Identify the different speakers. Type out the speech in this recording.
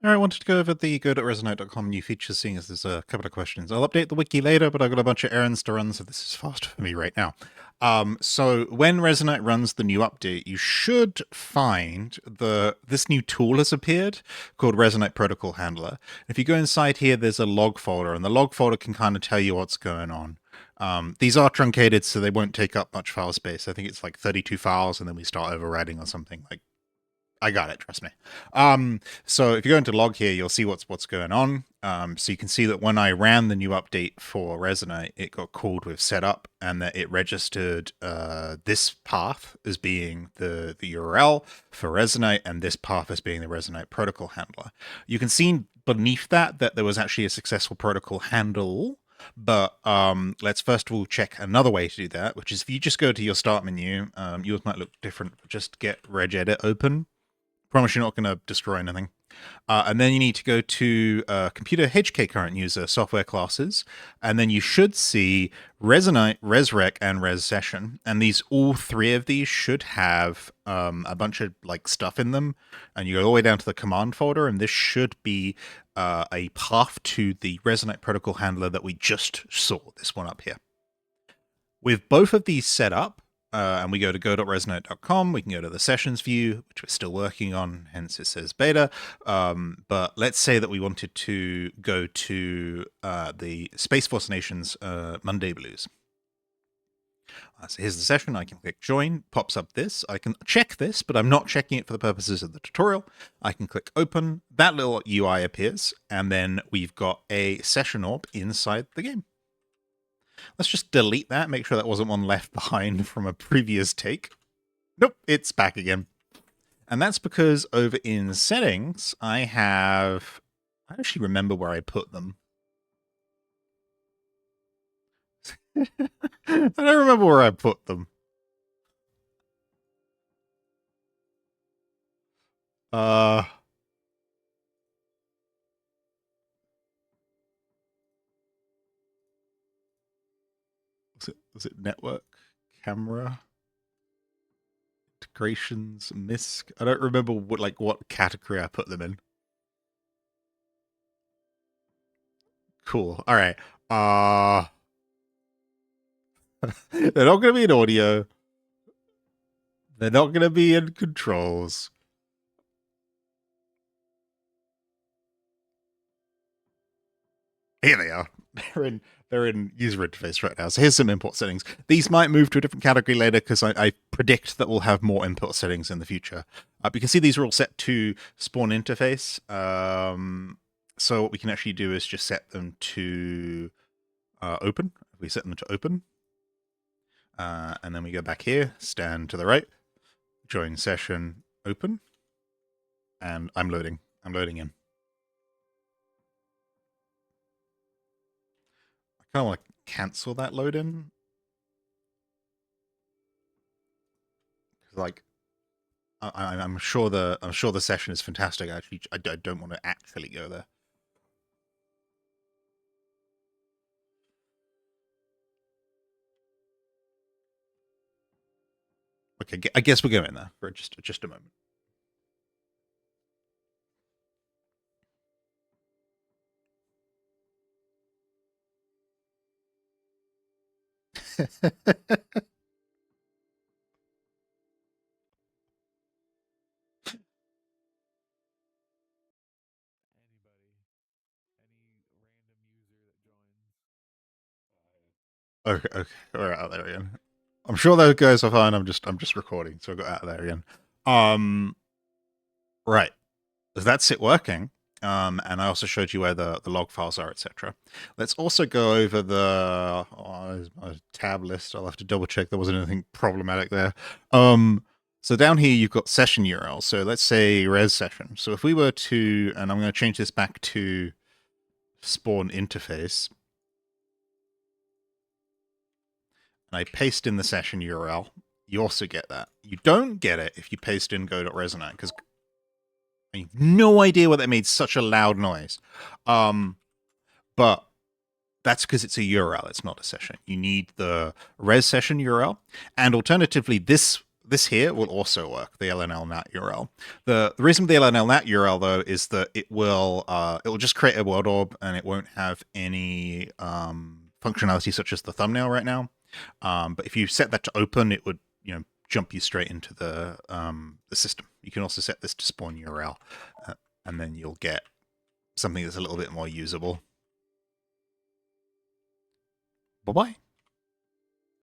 Speaker 1: All right, I wanted to go over the go.resonite.com new features, seeing as there's a couple of questions. I'll update the wiki later, but I've got a bunch of errands to run, so this is fast for me right now. So when Resonite runs the new update, you should find this new tool has appeared called Resonite Protocol Handler. If you go inside here, there's a log folder, and the log folder can kind of tell you what's going on. These are truncated, so they won't take up much file space. I think it's like 32 files, and then we start overriding or something. Like, I got it, trust me. So if you go into log here, you'll see what's going on. So you can see that when I ran the new update for Resonite, it got called with setup, and that it registered this path as being the URL for Resonite, and this path as being the Resonite protocol handler. You can see beneath that there was actually a successful protocol handle. But let's first of all check another way to do that, which is if you just go to your start menu, yours might look different. Just get regedit open. Promise you're not going to destroy anything. And then you need to go to computer HK current user software classes, and then you should see Resonite, ResRec, and ResSession. And all three of these should have a bunch of like stuff in them. And you go all the way down to the command folder, and this should be a path to the Resonite protocol handler that we just saw. This one up here. With both of these set up, and we go to go.resonite.com, we can go to the sessions view, which we're still working on, hence it says beta. But let's say that we wanted to go to the Space Force Nations Monday Blues. So here's the session. I can click join, pops up this. I can check this, but I'm not checking it for the purposes of the tutorial. I can click open, that little UI appears, and then we've got a session orb inside the game. Let's just delete that, make sure that wasn't one left behind from a previous take. Nope, it's back again. And that's because over in settings, I actually remember where I put them. I don't remember where I put them. Was it network, camera, integrations, MISC? I don't remember what category I put them in. Cool. All right. They're not going to be in audio. They're not going to be in controls. Here they are. They're in user interface right now. So here's some import settings. These might move to a different category later because I predict that we'll have more import settings in the future. You can see these are all set to spawn interface. So what we can actually do is just set them to open. We set them to open. And then we go back here, stand to the right, join session, open. And I'm loading. I'm loading in. I kind of want to cancel that load in. Like, I'm sure the session is fantastic. Actually, I don't want to actually go there. Okay, I guess we're going there for just a moment. Okay, we're out there again. I'm sure those guys are fine. I'm just recording, so I got out of there again. Right. That's it working. And I also showed you where the log files are, etc. Let's also go over the my tab list. I'll have to double check there wasn't anything problematic there. So down here you've got session URL. So let's say res session. So if we were to, and I'm going to change this back to spawn interface, and I paste in the session URL, you also get that. You don't get it if you paste in go.resonite, because I have no idea what that made such a loud noise. But that's because it's a URL. It's not a session. You need the res session URL. And alternatively, this this here will also work, the LNL NAT URL. The reason with the LNL NAT URL though is that it will just create a world orb and it won't have any functionality such as the thumbnail right now. But if you set that to open, it would jump you straight into the system. You can also set this to spawn URL, and then you'll get something that's a little bit more usable. Bye bye.